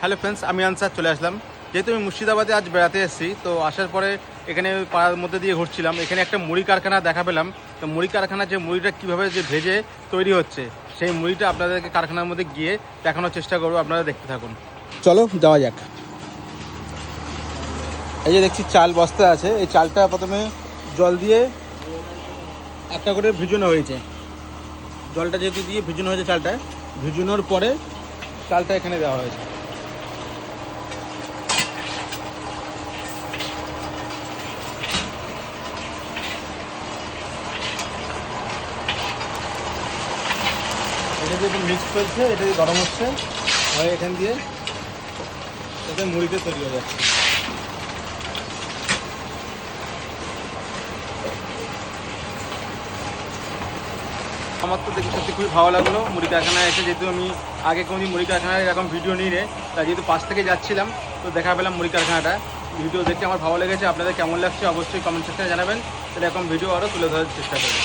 Hello friends, আমি answer চলে আসলাম। যেহেতু আমি মুর্শিদাবাদে আজ বেড়াতে এসেছি, তো আসার পরে এখানে পাড়ার মধ্যে দিয়ে ঘুরছিলাম। এখানে একটা মুড়ি কারখানা দেখা পেলাম। তো মুড়ি কারখানার যে মুড়িটা কীভাবে যে ভেজে তৈরি হচ্ছে, সেই মুড়িটা আপনাদেরকে কারখানার মধ্যে গিয়ে দেখানোর চেষ্টা করবো। আপনারা দেখতে থাকুন, চলো যাওয়া যাক। এই যে দেখছি চাল বস্তা আছে, এই চালটা প্রথমে জল দিয়ে একটা করে ভিজানো হয়েছে। জলটা যেহেতু দিয়ে ভিজানো হয়েছে, চালটা ভিজানোর পরে চালটা এখানে দেওয়া হয়েছে। এটা দিয়ে মিক্স চলছে, এটা দিয়ে গরম হচ্ছে, হয়ে এখান দিয়ে এতে মুড়িতে তৈরি হয়ে যাচ্ছে। আমার তো দেখে সত্যি খুবই ভালো লাগলো মুড়ি কারখানায় এসে। যেহেতু আমি আগে কোনোদিন মুড়ি কারখানায় এরকম ভিডিও নিই রে, তাই যেহেতু পাশ থেকে যাচ্ছিলাম তো দেখা পেলাম মুড়ি কারখানাটা। ভিডিও দেখে আমার ভালো লেগেছে। আপনাদের কেমন লাগছে অবশ্যই কমেন্ট সেকশনে জানাবেন, তাহলে এরকম ভিডিও আরও তুলে ধরার চেষ্টা করবেন।